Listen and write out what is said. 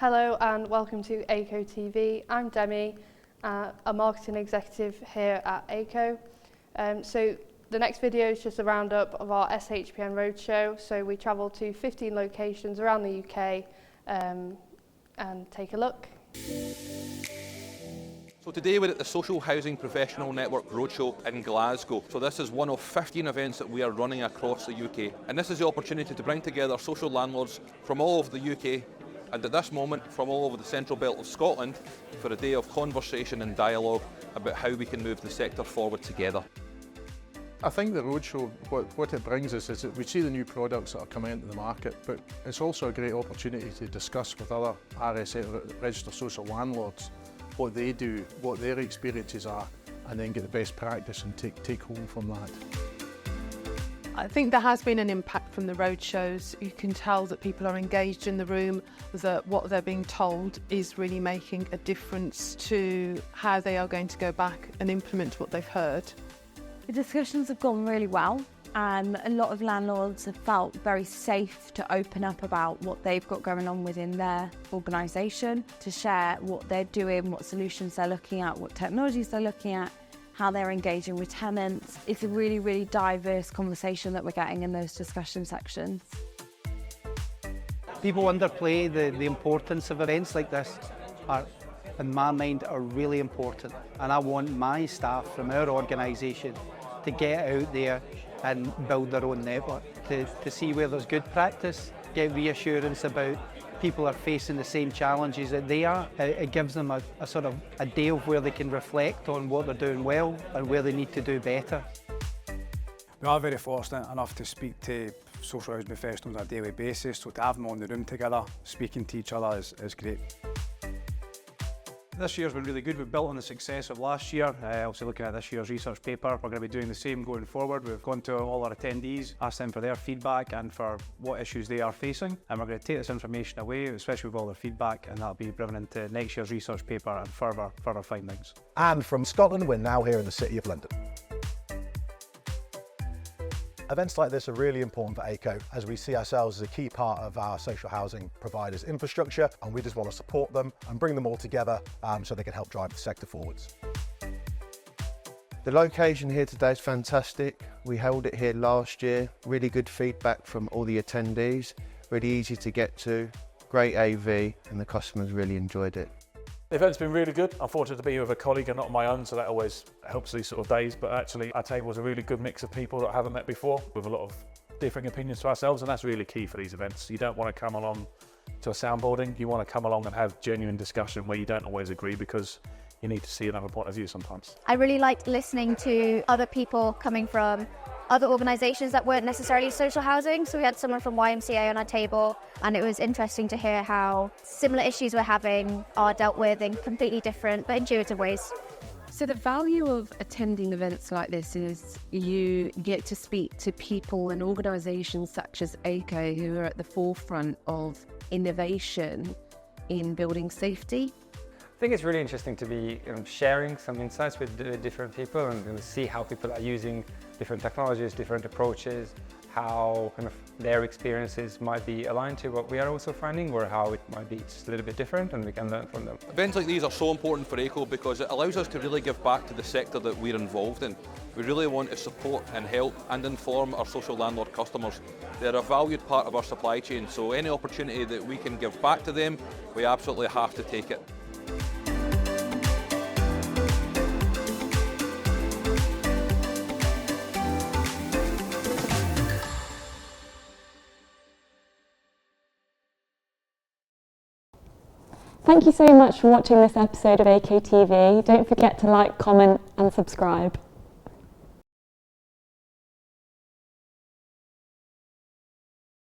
Hello and welcome to Aico TV. I'm Demi, a marketing executive here at Aico. So the next video is just a roundup of our SHPN Roadshow. So we travel to 15 locations around the UK and take a look. So today we're at the Social Housing Professional Network Roadshow in Glasgow. So this is one of 15 events that we are running across the UK. And this is the opportunity to bring together social landlords from all over the UK and at this moment from all over the central belt of Scotland for a day of conversation and dialogue about how we can move the sector forward together. I think the roadshow, what it brings us is that we see the new products that are coming into the market, but it's also a great opportunity to discuss with other RSA registered social landlords what they do, what their experiences are, and then get the best practice and take home from that. I think there has been an impact from the roadshows. You can tell that people are engaged in the room, that what they're being told is really making a difference to how they are going to go back and implement what they've heard. The discussions have gone really well. A lot of landlords have felt very safe to open up about what they've got going on within their organisation, to share what they're doing, what solutions they're looking at, what technologies they're looking at, how they're engaging with tenants. It's a really, really diverse conversation that we're getting in those discussion sections. People underplay the importance of events like this, in my mind, are really important. And I want my staff from our organisation to get out there and build their own network, to see where there's good practice, get reassurance about people are facing the same challenges that they are. It gives them a sort of a day of where they can reflect on what they're doing well and where they need to do better. We are very fortunate enough to speak to social housing professionals on a daily basis, so to have them on the room together, speaking to each other is great. This year's been really good. We've built on the success of last year. Also looking at this year's research paper, we're going to be doing the same going forward. We've gone to all our attendees, asked them for their feedback and for what issues they are facing. And we're going to take this information away, especially with all their feedback, and that'll be driven into next year's research paper and further findings. And from Scotland, we're now here in the City of London. Events like this are really important for Aico as we see ourselves as a key part of our social housing providers' infrastructure, and we just want to support them and bring them all together so they can help drive the sector forwards. The location here today is fantastic. We held it here last year. Really good feedback from all the attendees. Really easy to get to, great AV, and the customers really enjoyed it. The event's been really good. I'm fortunate to be here with a colleague and not on my own, so that always helps these sort of days. But actually, our table was a really good mix of people that I haven't met before, with a lot of differing opinions to ourselves, and that's really key for these events. You don't want to come along to a soundboarding. You want to come along and have genuine discussion where you don't always agree, because you need to see another point of view sometimes. I really liked listening to other people coming from other organisations that weren't necessarily social housing. So we had someone from YMCA on our table, and it was interesting to hear how similar issues we're having are dealt with in completely different but intuitive ways. So the value of attending events like this is you get to speak to people and organisations such as Aico, who are at the forefront of innovation in building safety. I think it's really interesting to be sharing some insights with different people and see how people are using different technologies, different approaches, how their experiences might be aligned to what we are also finding, or how it might be just a little bit different, and we can learn from them. Events like these are so important for Aico because it allows us to really give back to the sector that we're involved in. We really want to support and help and inform our social landlord customers. They're a valued part of our supply chain, so any opportunity that we can give back to them, we absolutely have to take it. Thank you so much for watching this episode of Aico TV. Don't forget to like, comment and subscribe.